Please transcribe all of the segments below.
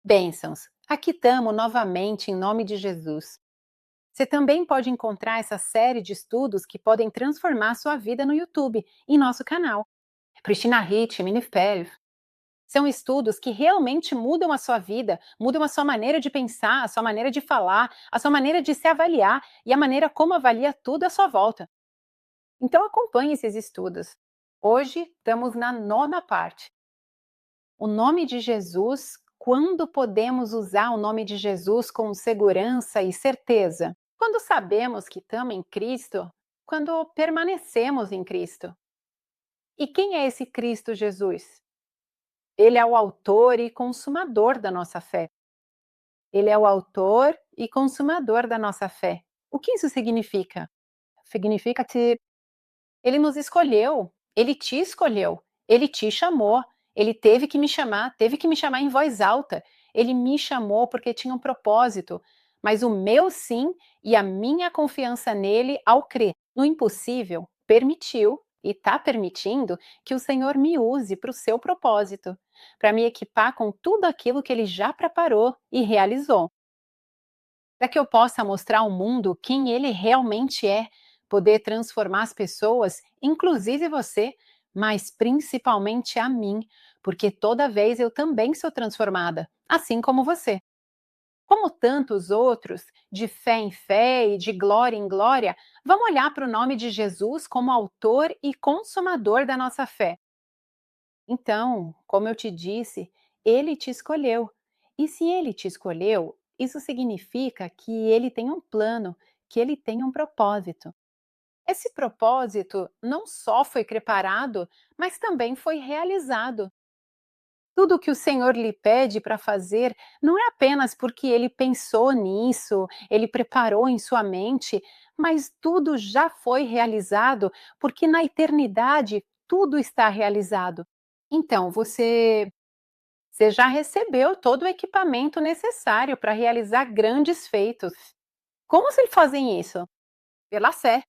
Bênçãos! Aqui estamos novamente em nome de Jesus. Você também pode encontrar essa série de estudos que podem transformar sua vida no YouTube, em nosso canal. Christina Ricci, Minifério. São estudos que realmente mudam a sua vida, mudam a sua maneira de pensar, a sua maneira de falar, a sua maneira de se avaliar e a maneira como avalia tudo à sua volta. Então acompanhe esses estudos. Hoje estamos na nona parte. O nome de Jesus, quando podemos usar o nome de Jesus com segurança e certeza? Quando sabemos que estamos em Cristo, quando permanecemos em Cristo. E quem é esse Cristo Jesus? Ele é o autor e consumador da nossa fé. Ele é o autor e consumador da nossa fé. O que isso significa? Significa que ele nos escolheu, ele te escolheu, ele te chamou, ele teve que me chamar em voz alta. Ele me chamou porque tinha um propósito, mas o meu sim e a minha confiança nele ao crer no impossível permitiu e está permitindo que o Senhor me use para o seu propósito, para me equipar com tudo aquilo que ele já preparou e realizou para que eu possa mostrar ao mundo quem ele realmente é, poder transformar as pessoas, inclusive você, mas principalmente a mim, porque toda vez eu também sou transformada, assim como você. Como tantos outros, de fé em fé e de glória em glória, vamos olhar para o nome de Jesus como autor e consumador da nossa fé. Então, como eu te disse, ele te escolheu. E se ele te escolheu, isso significa que ele tem um plano, que ele tem um propósito. Esse propósito não só foi preparado, mas também foi realizado. Tudo o que o Senhor lhe pede para fazer não é apenas porque ele pensou nisso, ele preparou em sua mente, mas tudo já foi realizado, porque na eternidade tudo está realizado. Então, você já recebeu todo o equipamento necessário para realizar grandes feitos. Como se fazem isso? Pela fé.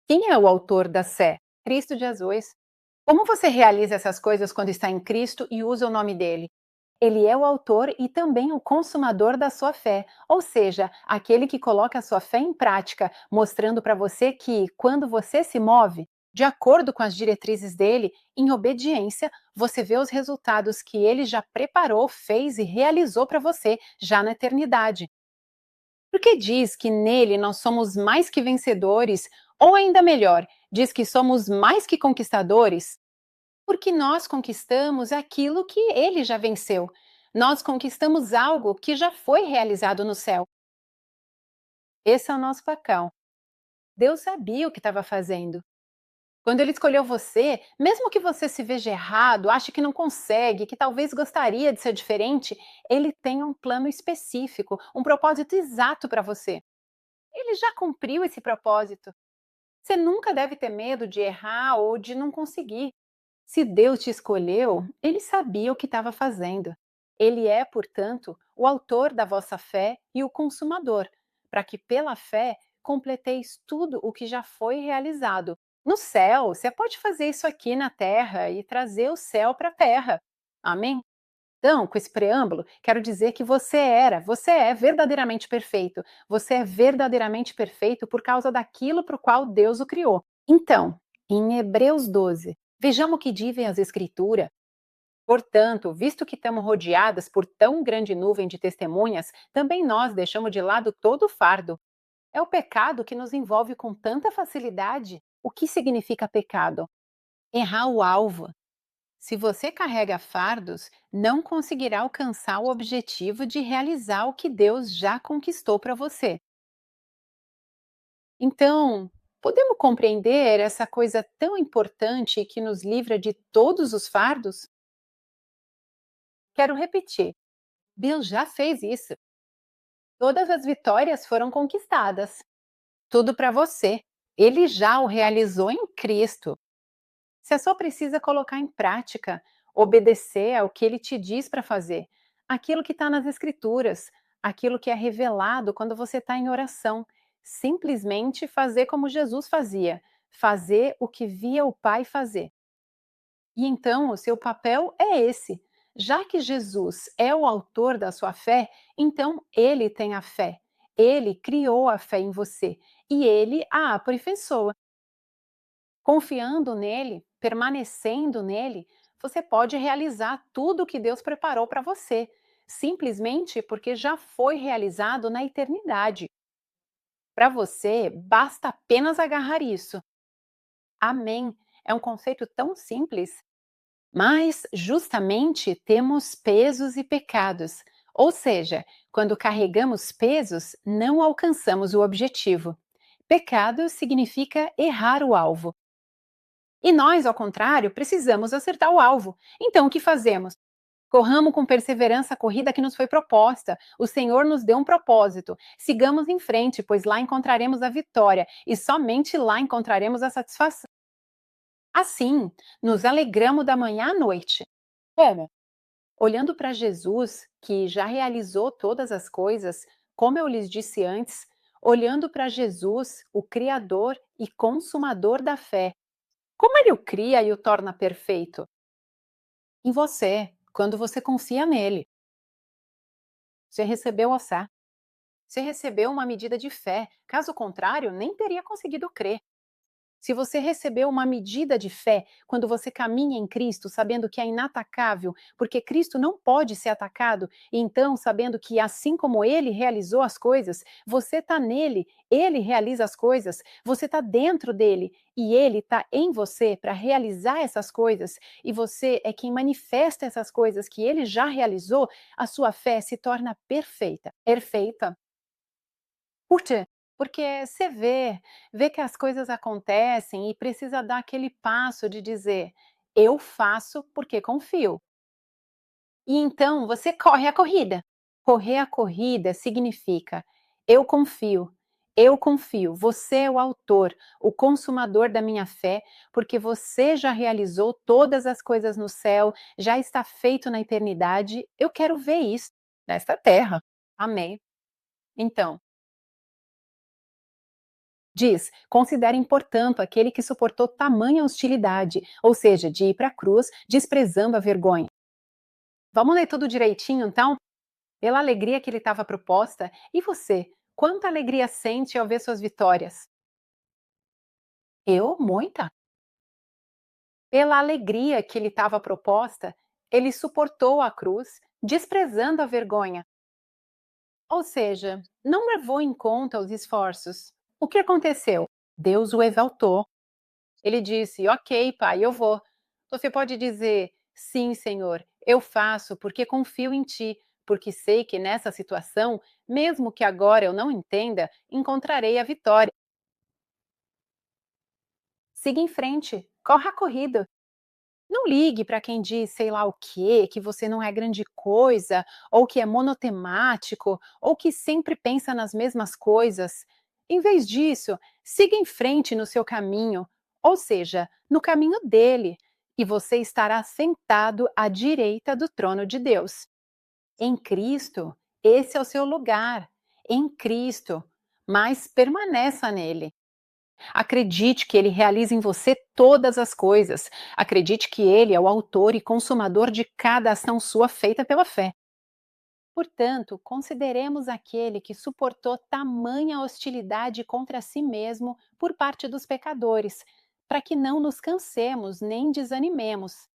Quem é o autor da fé? Cristo Jesus. Como você realiza essas coisas quando está em Cristo e usa o nome dele? Ele é o autor e também o consumador da sua fé, ou seja, aquele que coloca a sua fé em prática, mostrando para você que, quando você se move de acordo com as diretrizes dele, em obediência, você vê os resultados que ele já preparou, fez e realizou para você já na eternidade. Porque diz que nele nós somos mais que vencedores, ou ainda melhor, diz que somos mais que conquistadores, porque nós conquistamos aquilo que ele já venceu. Nós conquistamos algo que já foi realizado no céu. Esse é o nosso papel. Deus sabia o que estava fazendo. Quando ele escolheu você, mesmo que você se veja errado, ache que não consegue, que talvez gostaria de ser diferente, ele tem um plano específico, um propósito exato para você. Ele já cumpriu esse propósito. Você nunca deve ter medo de errar ou de não conseguir. Se Deus te escolheu, ele sabia o que estava fazendo. Ele é, portanto, o autor da vossa fé e o consumador, para que pela fé completeis tudo o que já foi realizado. No céu, você pode fazer isso aqui na terra e trazer o céu para a terra. Amém? Então, com esse preâmbulo, quero dizer que você é verdadeiramente perfeito. Você é verdadeiramente perfeito por causa daquilo para o qual Deus o criou. Então, em Hebreus 12, vejamos o que dizem as Escrituras. Portanto, visto que estamos rodeadas por tão grande nuvem de testemunhas, também nós deixamos de lado todo o fardo. É o pecado que nos envolve com tanta facilidade. O que significa pecado? Errar o alvo. Se você carrega fardos, não conseguirá alcançar o objetivo de realizar o que Deus já conquistou para você. Então, podemos compreender essa coisa tão importante que nos livra de todos os fardos? Quero repetir: Deus já fez isso. Todas as vitórias foram conquistadas. Tudo para você. Ele já o realizou em Cristo. Você só precisa colocar em prática, obedecer ao que ele te diz para fazer, aquilo que está nas Escrituras, aquilo que é revelado quando você está em oração. Simplesmente fazer como Jesus fazia, fazer o que via o Pai fazer. E então o seu papel é esse. Já que Jesus é o autor da sua fé, então ele tem a fé. Ele criou a fé em você e ele a aperfeiçoa. Confiando nele, permanecendo nele, você pode realizar tudo o que Deus preparou para você, simplesmente porque já foi realizado na eternidade. Para você, basta apenas agarrar isso. Amém. É um conceito tão simples. Mas, justamente, temos pesos e pecados. Ou seja, quando carregamos pesos, não alcançamos o objetivo. Pecado significa errar o alvo. E nós, ao contrário, precisamos acertar o alvo. Então, o que fazemos? Corramos com perseverança a corrida que nos foi proposta. O Senhor nos deu um propósito. Sigamos em frente, pois lá encontraremos a vitória e somente lá encontraremos a satisfação. Assim, nos alegramos da manhã à noite. Como? Olhando para Jesus, que já realizou todas as coisas, como eu lhes disse antes, olhando para Jesus, o Criador e Consumador da fé. Como ele o cria e o torna perfeito? Em você, quando você confia nele. Você recebeu a fé. Você recebeu uma medida de fé. Caso contrário, nem teria conseguido crer. Se você recebeu uma medida de fé quando você caminha em Cristo, sabendo que é inatacável, porque Cristo não pode ser atacado, e então sabendo que assim como Ele realizou as coisas, você está nele, Ele realiza as coisas, você está dentro dele e Ele está em você para realizar essas coisas, e você é quem manifesta essas coisas que Ele já realizou, a sua fé se torna perfeita. Perfeita. Por quê? Porque você vê que as coisas acontecem e precisa dar aquele passo de dizer: "Eu faço porque confio". E então você corre a corrida. Correr a corrida significa: eu confio, você é o autor, o consumador da minha fé, porque você já realizou todas as coisas no céu, já está feito na eternidade, eu quero ver isso nesta terra. Amém. Então diz: considere importante aquele que suportou tamanha hostilidade, ou seja, de ir para a cruz desprezando a vergonha. Vamos ler tudo direitinho, então? Pela alegria que lhe estava proposta, e você? Quanta alegria sente ao ver suas vitórias? Eu? Muita. Pela alegria que lhe estava proposta, ele suportou a cruz, desprezando a vergonha. Ou seja, não levou em conta os esforços. O que aconteceu? Deus o exaltou. Ele disse: Ok, pai, eu vou. Você pode dizer: Sim, Senhor, eu faço porque confio em ti, porque sei que nessa situação, mesmo que agora eu não entenda, encontrarei a vitória. Siga em frente, corra a corrida. Não ligue para quem diz sei lá o quê, que você não é grande coisa, ou que é monotemático, ou que sempre pensa nas mesmas coisas. Em vez disso, siga em frente no seu caminho, ou seja, no caminho dele, e você estará sentado à direita do trono de Deus. Em Cristo, esse é o seu lugar. Em Cristo, mas permaneça nele. Acredite que ele realiza em você todas as coisas. Acredite que ele é o autor e consumador de cada ação sua feita pela fé. Portanto, consideremos aquele que suportou tamanha hostilidade contra si mesmo por parte dos pecadores, para que não nos cansemos nem desanimemos.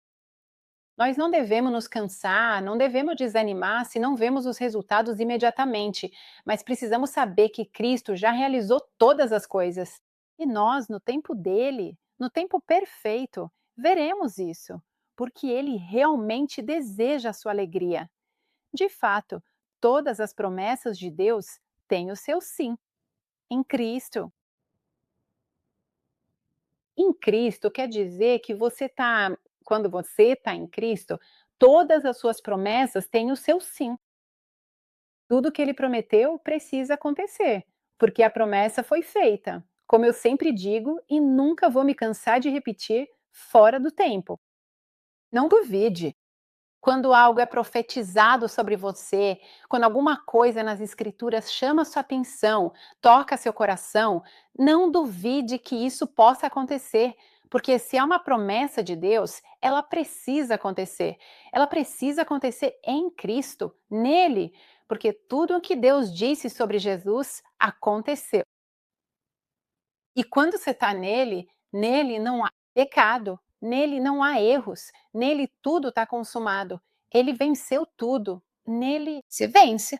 Nós não devemos nos cansar, não devemos desanimar se não vemos os resultados imediatamente, mas precisamos saber que Cristo já realizou todas as coisas. E nós, no tempo dele, no tempo perfeito, veremos isso, porque ele realmente deseja a sua alegria. De fato, todas as promessas de Deus têm o seu sim em Cristo. Em Cristo quer dizer que quando você está em Cristo, todas as suas promessas têm o seu sim. Tudo que ele prometeu precisa acontecer, porque a promessa foi feita. Como eu sempre digo e nunca vou me cansar de repetir, fora do tempo. Não duvide. Quando algo é profetizado sobre você, quando alguma coisa nas escrituras chama sua atenção, toca seu coração, não duvide que isso possa acontecer, Porque se é uma promessa de Deus, ela precisa acontecer. Ela precisa acontecer em Cristo, nele, porque tudo o que Deus disse sobre Jesus aconteceu. E quando você está nele, nele não há pecado, nele não há erros, nele tudo está consumado. Ele venceu tudo, nele se vence.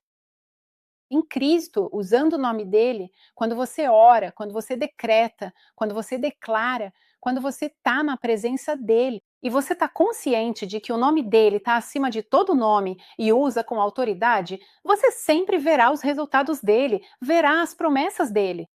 Em Cristo, usando o nome dele, quando você ora, quando você decreta, quando você declara, quando você está na presença dele e você está consciente de que o nome dele está acima de todo nome e usa com autoridade, você sempre verá os resultados dele, verá as promessas dele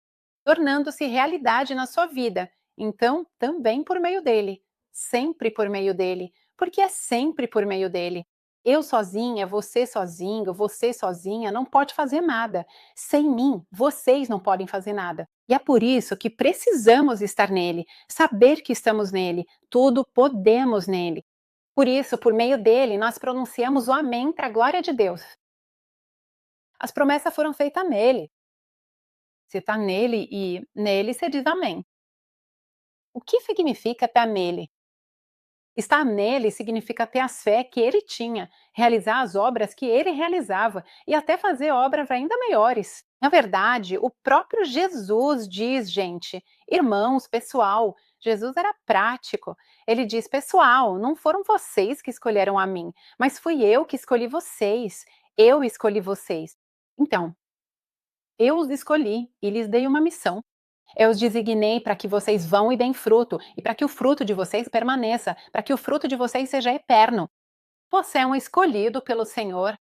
tornando-se realidade na sua vida. Então, também por meio dele, sempre por meio dele, porque é sempre por meio dele. Eu sozinha, você sozinho, você sozinha não pode fazer nada. Sem mim, vocês não podem fazer nada. E é por isso que precisamos estar nele, saber que estamos nele, tudo podemos nele. Por isso, por meio dele, nós pronunciamos o amém para a glória de Deus. As promessas foram feitas nele. Você está nele e nele você diz amém. O que significa estar nele? Estar nele significa ter a fé que ele tinha, realizar as obras que ele realizava e até fazer obras ainda maiores. Na verdade, o próprio Jesus diz, gente, irmãos, pessoal, Jesus era prático. Ele diz, pessoal, não foram vocês que escolheram a mim, mas fui eu que escolhi vocês. Eu escolhi vocês. Então, eu os escolhi e lhes dei uma missão. Eu os designei para que vocês vão e deem fruto, e para que o fruto de vocês permaneça, para que o fruto de vocês seja eterno. Você é um escolhido pelo Senhor.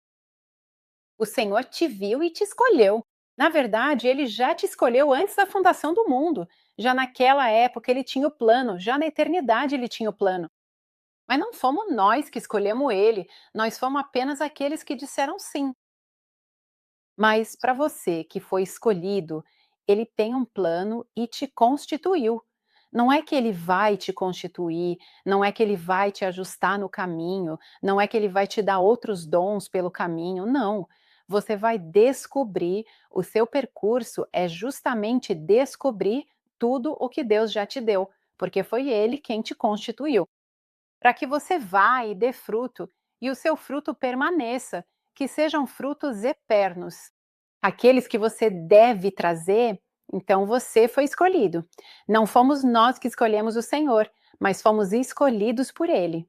O Senhor te viu e te escolheu. Na verdade, ele já te escolheu antes da fundação do mundo. Já naquela época ele tinha o plano, já na eternidade ele tinha o plano. Mas não fomos nós que escolhemos ele, nós fomos apenas aqueles que disseram sim. Mas para você que foi escolhido, ele tem um plano e te constituiu. Não é que ele vai te constituir, não é que ele vai te ajustar no caminho, não é que ele vai te dar outros dons pelo caminho, não. Você vai descobrir, o seu percurso é justamente descobrir tudo o que Deus já te deu, porque foi ele quem te constituiu para que você vá e dê fruto, e o seu fruto permaneça, que sejam frutos eternos. Aqueles que você deve trazer, então você foi escolhido. Não fomos nós que escolhemos o Senhor, mas fomos escolhidos por Ele.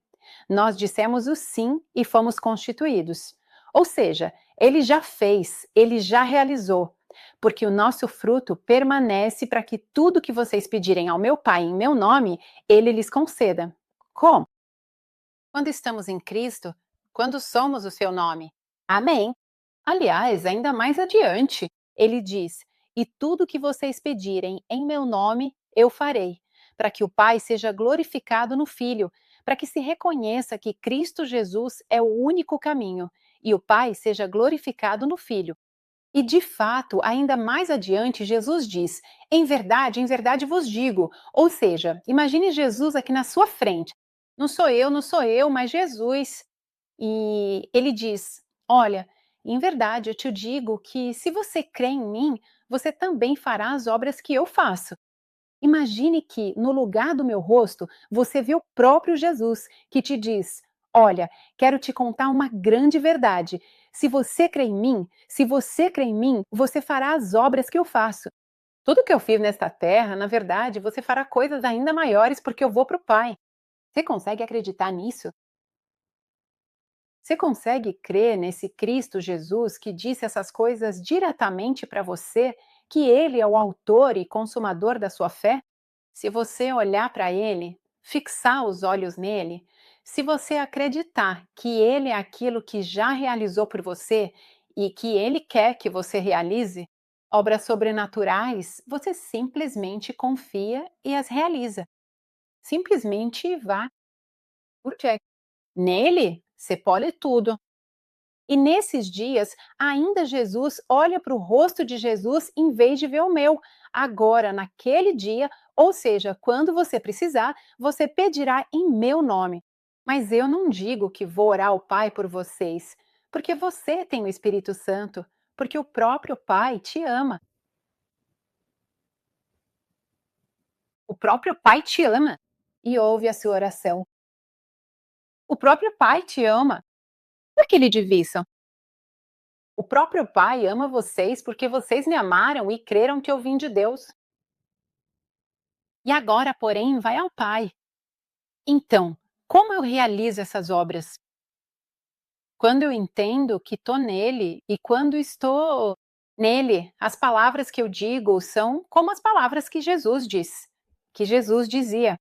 Nós dissemos o sim e fomos constituídos. Ou seja, Ele já fez, Ele já realizou, porque o nosso fruto permanece para que tudo que vocês pedirem ao meu Pai em meu nome, Ele lhes conceda. Como? Quando estamos em Cristo, quando somos o seu nome. Amém. Aliás, ainda mais adiante, ele diz: E tudo que vocês pedirem em meu nome, eu farei, para que o Pai seja glorificado no Filho, para que se reconheça que Cristo Jesus é o único caminho, e o Pai seja glorificado no Filho. E de fato, ainda mais adiante, Jesus diz: em verdade vos digo. Ou seja, imagine Jesus aqui na sua frente. Não sou eu, mas Jesus. E ele diz: Olha, em verdade eu te digo que se você crê em mim, você também fará as obras que eu faço. Imagine que, no lugar do meu rosto, você vê o próprio Jesus, que te diz: Olha, quero te contar uma grande verdade. Se você crê em mim, se você crê em mim, você fará as obras que eu faço. Tudo que eu fiz nesta terra, na verdade, você fará coisas ainda maiores porque eu vou para o Pai. Você consegue acreditar nisso? Você consegue crer nesse Cristo Jesus que disse essas coisas diretamente para você, que Ele é o autor e consumador da sua fé? Se você olhar para ele, fixar os olhos nele, se você acreditar que ele é aquilo que já realizou por você e que ele quer que você realize, obras sobrenaturais, você simplesmente confia e as realiza. Simplesmente vá por check. Nele, você pode tudo. E nesses dias, ainda Jesus olha para o rosto de Jesus em vez de ver o meu. Agora, naquele dia, ou seja, quando você precisar, você pedirá em meu nome. Mas eu não digo que vou orar ao Pai por vocês, porque você tem o Espírito Santo, porque o próprio Pai te ama. O próprio Pai te ama. e ouve a sua oração. O próprio Pai te ama. Por que lhe divisam? O próprio Pai ama vocês porque vocês me amaram e creram que eu vim de Deus. E agora, porém, vai ao Pai. Então, como eu realizo essas obras? Quando eu entendo que estou nele e quando estou nele, as palavras que eu digo são como as palavras que Jesus diz, que Jesus dizia.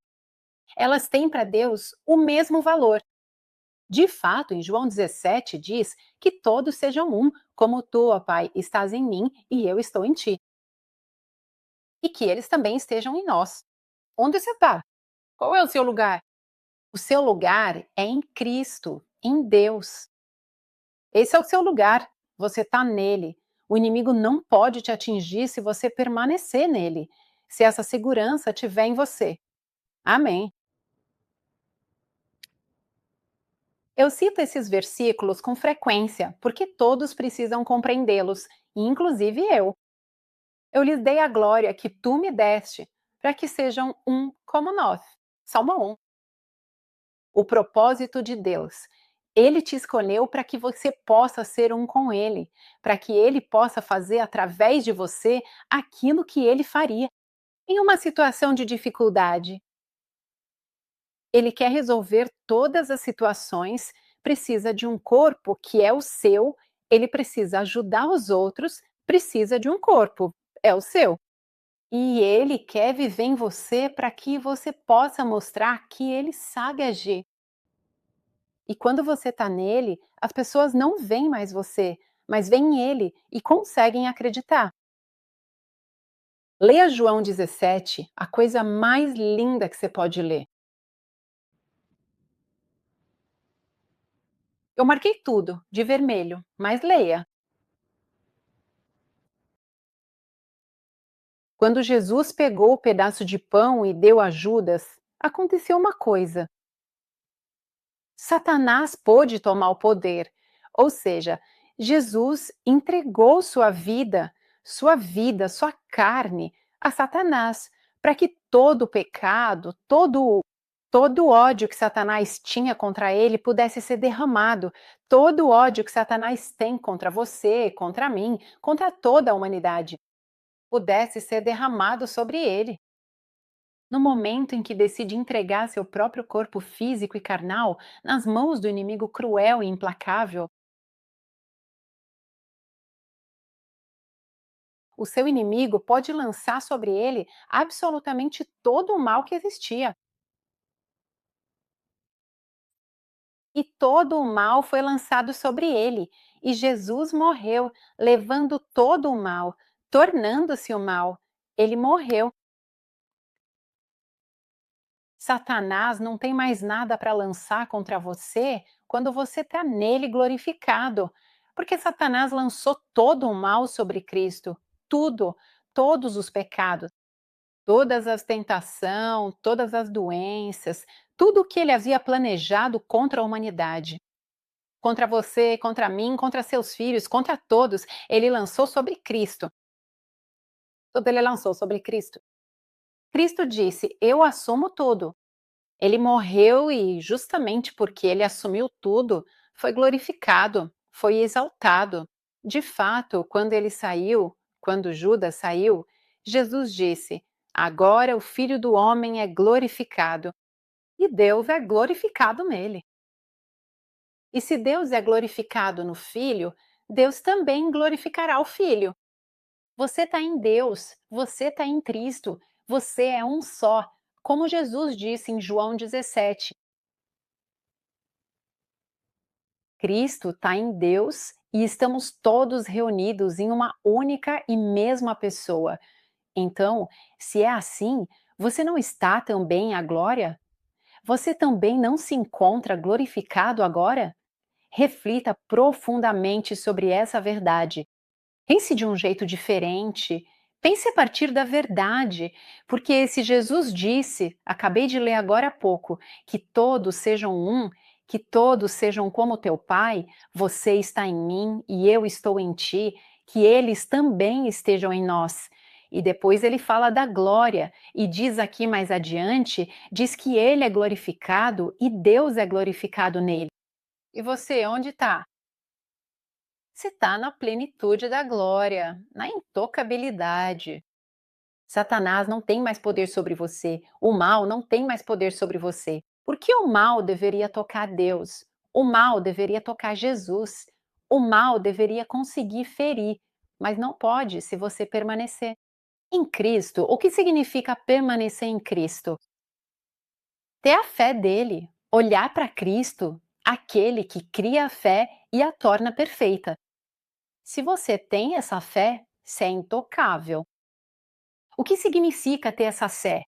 Elas têm para Deus o mesmo valor. De fato, em João 17 diz que todos sejam um, como tu, ó Pai, estás em mim e eu estou em ti. E que eles também estejam em nós. Onde você está? Qual é o seu lugar? O seu lugar é em Cristo, em Deus. Esse é o seu lugar. Você está nele. O inimigo não pode te atingir se você permanecer nele, se essa segurança estiver em você. Amém. Eu cito esses versículos com frequência, porque todos precisam compreendê-los, inclusive eu. Eu lhes dei a glória que tu me deste, para que sejam um como nós. Salmo 1. O propósito de Deus. Ele te escolheu para que você possa ser um com Ele, para que Ele possa fazer através de você aquilo que Ele faria. Em uma situação de dificuldade, Ele quer resolver todas as situações, precisa de um corpo que é o seu, ele precisa ajudar os outros, precisa de um corpo, é o seu. E ele quer viver em você para que você possa mostrar que ele sabe agir. E quando você está nele, as pessoas não veem mais você, mas veem ele e conseguem acreditar. Leia João 17, a coisa mais linda que você pode ler. Eu marquei tudo, de vermelho, mas leia. Quando Jesus pegou o pedaço de pão e deu a Judas, aconteceu uma coisa. Satanás pôde tomar o poder, ou seja, Jesus entregou sua vida, sua carne a Satanás, para que todo o pecado, todo o ódio que Satanás tinha contra ele pudesse ser derramado, todo o ódio que Satanás tem contra você, contra mim, contra toda a humanidade, pudesse ser derramado sobre ele. No momento em que decide entregar seu próprio corpo físico e carnal nas mãos do inimigo cruel e implacável, o seu inimigo pode lançar sobre ele absolutamente todo o mal que existia. E todo o mal foi lançado sobre ele, e Jesus morreu, levando todo o mal, tornando-se o mal. Ele morreu. Satanás não tem mais nada para lançar contra você quando você está nele glorificado, porque Satanás lançou todo o mal sobre Cristo, tudo, todos os pecados, todas as tentações, todas as doenças, tudo o que ele havia planejado contra a humanidade. Contra você, contra mim, contra seus filhos, contra todos, ele lançou sobre Cristo. Tudo ele lançou sobre Cristo. Cristo disse: Eu assumo tudo. Ele morreu e, justamente porque ele assumiu tudo, foi glorificado, foi exaltado. De fato, quando ele saiu, quando Judas saiu, Jesus disse: Agora o Filho do Homem é glorificado. E Deus é glorificado nele. E se Deus é glorificado no Filho, Deus também glorificará o Filho. Você está em Deus, você está em Cristo, você é um só, como Jesus disse em João 17. Cristo está em Deus e estamos todos reunidos em uma única e mesma pessoa. Então, se é assim, você não está também à glória? Você também não se encontra glorificado agora? Reflita profundamente sobre essa verdade. Pense de um jeito diferente. Pense a partir da verdade, porque se Jesus disse, acabei de ler agora há pouco, que todos sejam um, que todos sejam como teu Pai, você está em mim e eu estou em ti, que eles também estejam em nós. E depois ele fala da glória, e diz aqui mais adiante, diz que ele é glorificado e Deus é glorificado nele. E você, onde está? Você está na plenitude da glória, na intocabilidade. Satanás não tem mais poder sobre você, o mal não tem mais poder sobre você. Por que o mal deveria tocar Deus? O mal deveria tocar Jesus. O mal deveria conseguir ferir, mas não pode se você permanecer. Em Cristo, o que significa permanecer em Cristo? Ter a fé dele, olhar para Cristo, aquele que cria a fé e a torna perfeita. Se você tem essa fé, você é intocável. O que significa ter essa fé?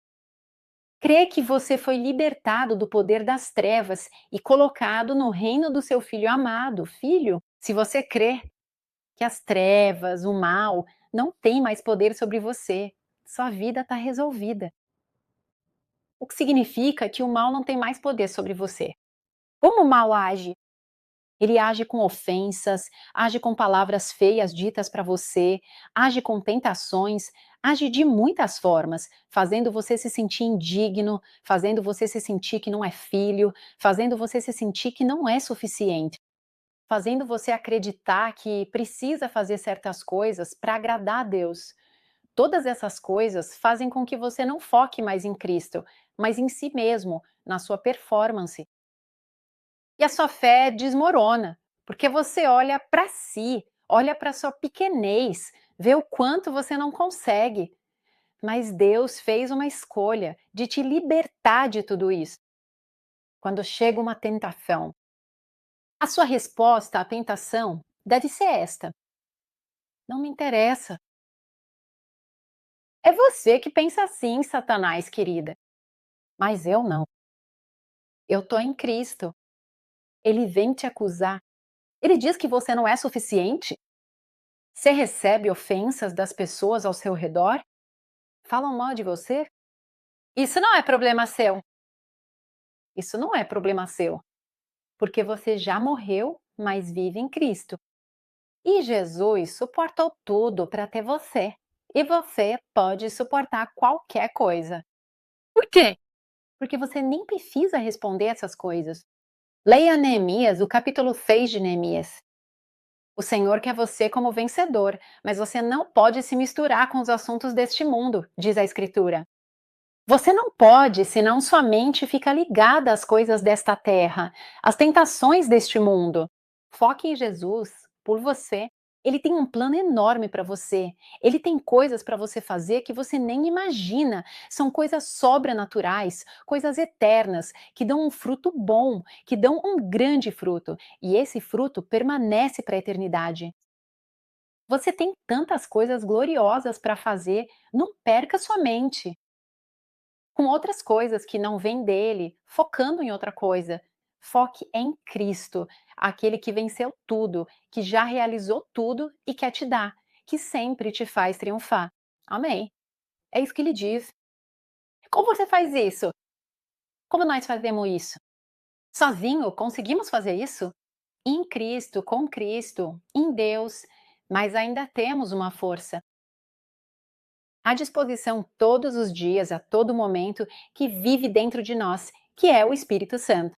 Crer que você foi libertado do poder das trevas e colocado no reino do seu filho amado. Filho, se você crê que as trevas, o mal, não tem mais poder sobre você, sua vida está resolvida. O que significa que o mal não tem mais poder sobre você. Como o mal age? Ele age com ofensas, age com palavras feias ditas para você, age com tentações, age de muitas formas, fazendo você se sentir indigno, fazendo você se sentir que não é filho, fazendo você se sentir que não é suficiente, fazendo você acreditar que precisa fazer certas coisas para agradar a Deus. Todas essas coisas fazem com que você não foque mais em Cristo, mas em si mesmo, na sua performance. E a sua fé desmorona, porque você olha para si, olha para sua pequenez, vê o quanto você não consegue. Mas Deus fez uma escolha de te libertar de tudo isso. Quando chega uma tentação, a sua resposta à tentação deve ser esta: não me interessa. É você que pensa assim, Satanás, querida. Mas eu não. Eu estou em Cristo. Ele vem te acusar. Ele diz que você não é suficiente. Você recebe ofensas das pessoas ao seu redor? Falam mal de você? Isso não é problema seu. Isso não é problema seu, porque você já morreu, mas vive em Cristo. E Jesus suportou tudo para ter você. E você pode suportar qualquer coisa. Por quê? Porque você nem precisa responder essas coisas. Leia Neemias, o capítulo 6 de Neemias. O Senhor quer você como vencedor, mas você não pode se misturar com os assuntos deste mundo, diz a Escritura. Você não pode, senão sua mente fica ligada às coisas desta terra, às tentações deste mundo. Foque em Jesus, por você. Ele tem um plano enorme para você. Ele tem coisas para você fazer que você nem imagina. São coisas sobrenaturais, coisas eternas, que dão um fruto bom, que dão um grande fruto. E esse fruto permanece para a eternidade. Você tem tantas coisas gloriosas para fazer, não perca sua mente com outras coisas que não vêm dele, focando em outra coisa. Foque em Cristo, aquele que venceu tudo, que já realizou tudo e quer te dar, que sempre te faz triunfar. Amém. É isso que ele diz. Como você faz isso? Como nós fazemos isso? Sozinho conseguimos fazer isso? Em Cristo, com Cristo, em Deus, mas ainda temos uma força à disposição todos os dias, a todo momento, que vive dentro de nós, que é o Espírito Santo.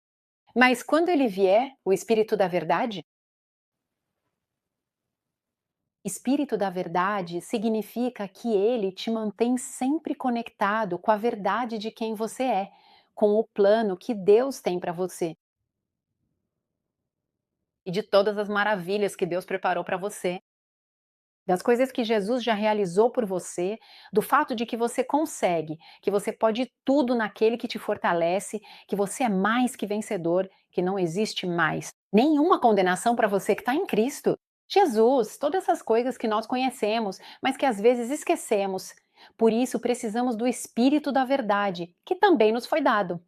Mas quando ele vier, o Espírito da Verdade, Espírito da Verdade significa que ele te mantém sempre conectado com a verdade de quem você é, com o plano que Deus tem para você e de todas as maravilhas que Deus preparou para você, das coisas que Jesus já realizou por você, do fato de que você consegue, que você pode tudo naquele que te fortalece, que você é mais que vencedor, que não existe mais nenhuma condenação para você que está em Cristo. Jesus, todas essas coisas que nós conhecemos, mas que às vezes esquecemos. Por isso precisamos do Espírito da Verdade, que também nos foi dado.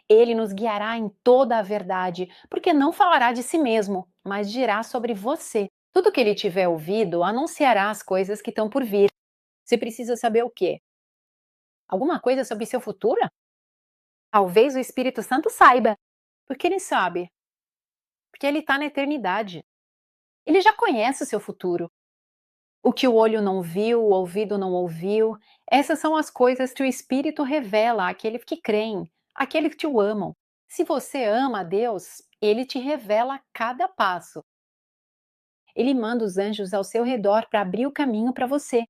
Ele nos guiará em toda a verdade, porque não falará de si mesmo, mas dirá sobre você. Tudo que ele tiver ouvido anunciará as coisas que estão por vir. Você precisa saber o quê? Alguma coisa sobre seu futuro? Talvez o Espírito Santo saiba. Porque ele sabe? Porque ele está na eternidade. Ele já conhece o seu futuro. O que o olho não viu, o ouvido não ouviu, essas são as coisas que o Espírito revela àqueles que creem, àqueles que o amam. Se você ama a Deus, ele te revela a cada passo. Ele manda os anjos ao seu redor para abrir o caminho para você.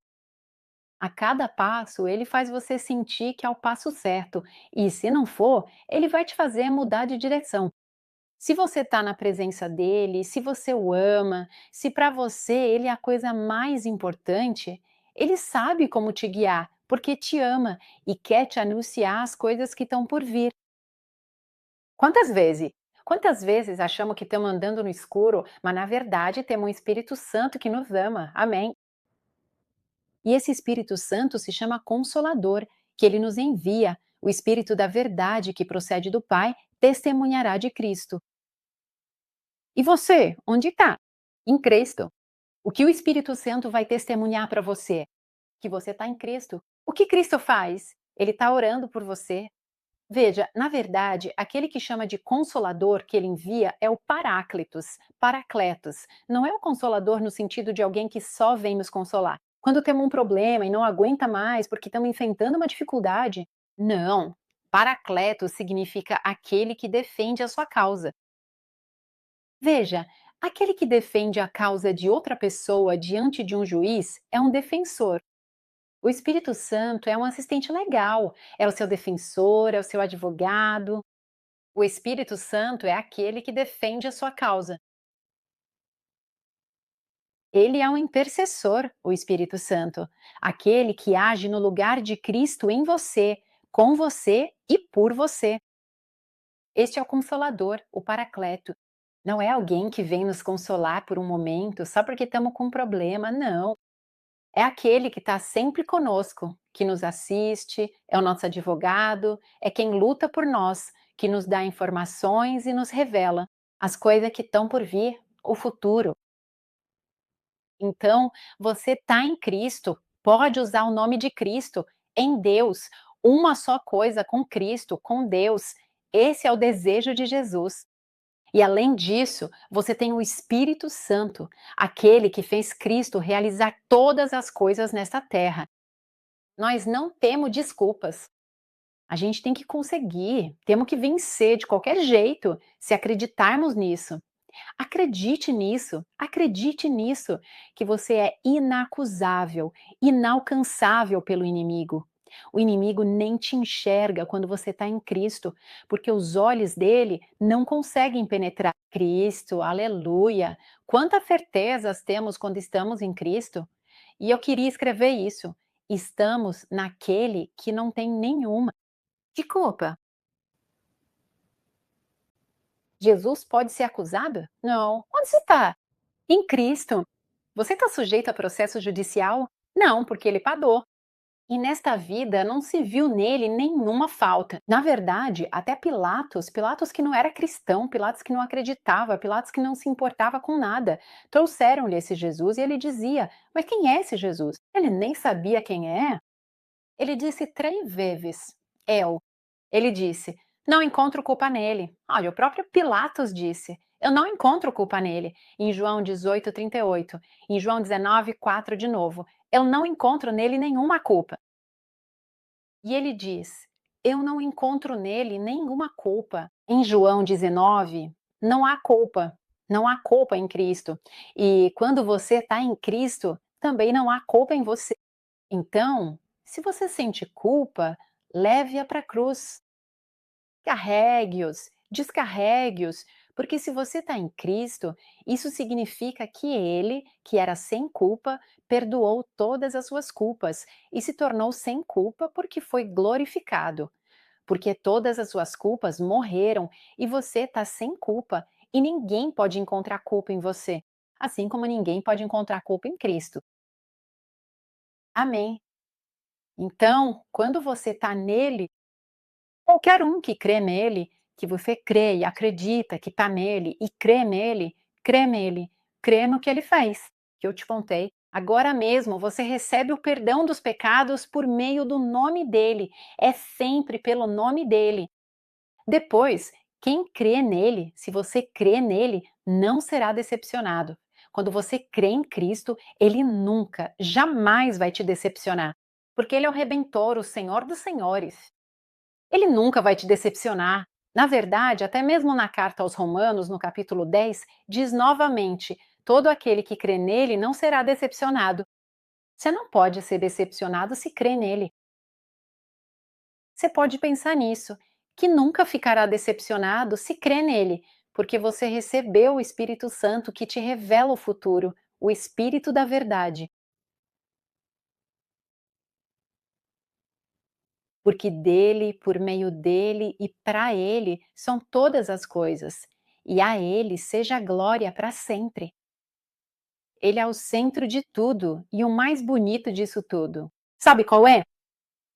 A cada passo, ele faz você sentir que é o passo certo, e se não for, ele vai te fazer mudar de direção. Se você está na presença dele, se você o ama, se para você ele é a coisa mais importante, ele sabe como te guiar, porque te ama e quer te anunciar as coisas que estão por vir. Quantas vezes? Quantas vezes achamos que estamos andando no escuro, mas na verdade temos um Espírito Santo que nos ama? Amém. E esse Espírito Santo se chama Consolador, que ele nos envia. O Espírito da verdade que procede do Pai testemunhará de Cristo. E você, onde está? Em Cristo. O que o Espírito Santo vai testemunhar para você? Que você está em Cristo. O que Cristo faz? Ele está orando por você. Veja, na verdade, aquele que chama de consolador que ele envia é o Paráclitos, Paracletos. Não é o consolador no sentido de alguém que só vem nos consolar. Quando temos um problema e não aguenta mais porque estamos enfrentando uma dificuldade. Não. Paracletos significa aquele que defende a sua causa. Veja, aquele que defende a causa de outra pessoa diante de um juiz é um defensor. O Espírito Santo é um assistente legal, é o seu defensor, é o seu advogado. O Espírito Santo é aquele que defende a sua causa. Ele é um intercessor, o Espírito Santo, aquele que age no lugar de Cristo em você, com você e por você. Este é o Consolador, o Paracleto. Não é alguém que vem nos consolar por um momento só porque estamos com um problema, não. É aquele que está sempre conosco, que nos assiste, é o nosso advogado, é quem luta por nós, que nos dá informações e nos revela as coisas que estão por vir, o futuro. Então, você está em Cristo, pode usar o nome de Cristo, em Deus, uma só coisa com Cristo, com Deus. Esse é o desejo de Jesus. E além disso, você tem o Espírito Santo, aquele que fez Cristo realizar todas as coisas nesta terra. Nós não temos desculpas. A gente tem que conseguir, temos que vencer de qualquer jeito, se acreditarmos nisso. Acredite nisso, que você é inacusável, inalcançável pelo inimigo. O inimigo nem te enxerga quando você está em Cristo, porque os olhos dele não conseguem penetrar Cristo, aleluia. Quantas certezas temos quando estamos em Cristo? E eu queria escrever isso. Estamos naquele que não tem nenhuma. De culpa. Jesus pode ser acusado? Não. Onde você está? Em Cristo. Você está sujeito a processo judicial? Não, porque ele pagou. E nesta vida não se viu nele nenhuma falta. Na verdade, até Pilatos que não era cristão, Pilatos que não acreditava, Pilatos que não se importava com nada, trouxeram-lhe esse Jesus e ele dizia: Mas quem é esse Jesus? Ele nem sabia quem é. Ele disse 3 vezes: Eu. Ele disse: Não encontro culpa nele. Olha, o próprio Pilatos disse: Eu não encontro culpa nele. Em João 18:38. Em João 19:4 de novo. Eu não encontro nele nenhuma culpa. E ele diz: Eu não encontro nele nenhuma culpa. Em João 19, não há culpa. Não há culpa em Cristo. E quando você está em Cristo, também não há culpa em você. Então, se você sente culpa, leve-a para a cruz. Carregue-os, descarregue-os, porque se você está em Cristo, isso significa que Ele, que era sem culpa, perdoou todas as suas culpas e se tornou sem culpa porque foi glorificado. Porque todas as suas culpas morreram e você está sem culpa e ninguém pode encontrar culpa em você, assim como ninguém pode encontrar culpa em Cristo. Amém. Então, quando você está nele, qualquer um que crê nele, que você crê e acredita que está nele e crê nele, crê no que ele fez, que eu te contei. Agora mesmo você recebe o perdão dos pecados por meio do nome dele, é sempre pelo nome dele. Depois, quem crê nele, se você crê nele, não será decepcionado. Quando você crê em Cristo, Ele nunca, jamais vai te decepcionar, porque Ele é o Redentor, o Senhor dos Senhores. Ele nunca vai te decepcionar. Na verdade, até mesmo na carta aos Romanos, no capítulo 10, diz novamente: todo aquele que crê nele não será decepcionado. Você não pode ser decepcionado se crê nele. Você pode pensar nisso, que nunca ficará decepcionado se crê nele, porque você recebeu o Espírito Santo que te revela o futuro, o Espírito da verdade. Porque dele, por meio dele e para ele são todas as coisas, e a ele seja a glória para sempre. Ele é o centro de tudo e o mais bonito disso tudo. Sabe qual é?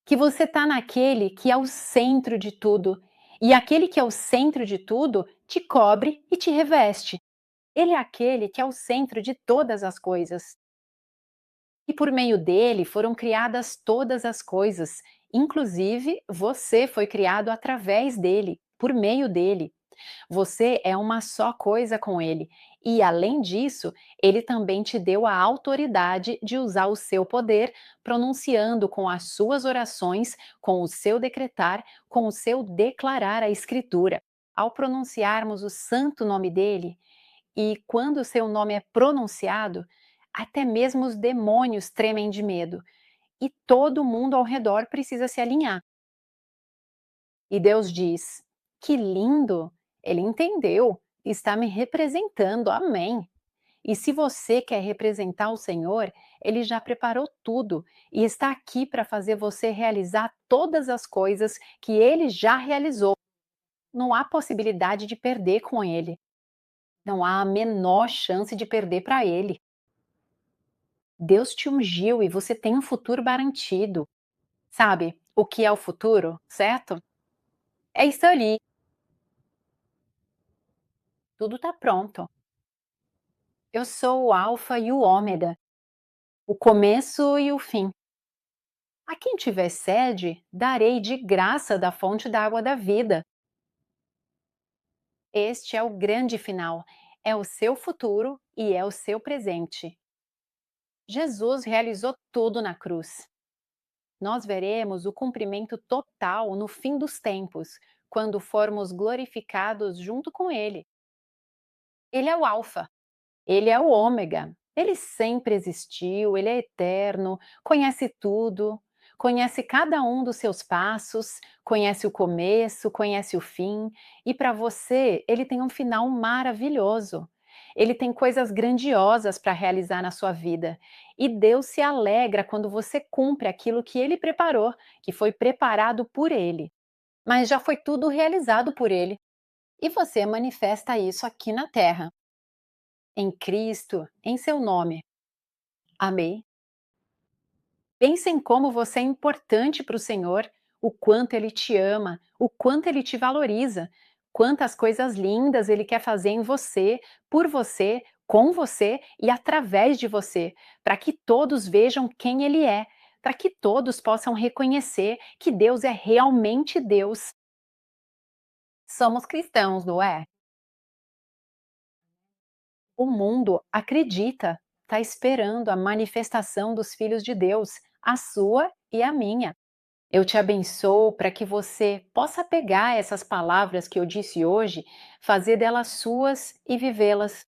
Que você está naquele que é o centro de tudo, e aquele que é o centro de tudo te cobre e te reveste. Ele é aquele que é o centro de todas as coisas. E por meio dele foram criadas todas as coisas, inclusive você foi criado através dele, por meio dele. Você é uma só coisa com ele. E, além disso, ele também te deu a autoridade de usar o seu poder, pronunciando com as suas orações, com o seu decretar, com o seu declarar a Escritura. Ao pronunciarmos o santo nome dele, e quando o seu nome é pronunciado, até mesmo os demônios tremem de medo. E todo mundo ao redor precisa se alinhar. E Deus diz: que lindo! Ele entendeu, está me representando, amém. E se você quer representar o Senhor, Ele já preparou tudo e está aqui para fazer você realizar todas as coisas que Ele já realizou. Não há possibilidade de perder com Ele. Não há a menor chance de perder para Ele. Deus te ungiu e você tem um futuro garantido. Sabe o que é o futuro, certo? É isso ali, tudo está pronto. Eu sou o alfa e o ômega, o começo e o fim. A quem tiver sede, darei de graça da fonte da água da vida. Este é o grande final, é o seu futuro e é o seu presente. Jesus realizou tudo na cruz. Nós veremos o cumprimento total no fim dos tempos, quando formos glorificados junto com Ele. Ele é o Alfa. Ele é o ômega. Ele sempre existiu, ele é eterno, conhece tudo, conhece cada um dos seus passos, conhece o começo, conhece o fim, e para você, ele tem um final maravilhoso. Ele tem coisas grandiosas para realizar na sua vida. E Deus se alegra quando você cumpre aquilo que ele preparou, que foi preparado por ele. Mas já foi tudo realizado por ele. E você manifesta isso aqui na terra em Cristo, em seu nome. Amém. Pense em como você é importante para o Senhor, o quanto Ele te ama, o quanto Ele te valoriza, quantas coisas lindas Ele quer fazer em você, por você, com você e através de você, para que todos vejam quem Ele é, para que todos possam reconhecer que Deus é realmente Deus. Somos cristãos, não é? O mundo acredita, está esperando a manifestação dos filhos de Deus, a sua e a minha. Eu te abençoo para que você possa pegar essas palavras que eu disse hoje, fazer delas suas e vivê-las.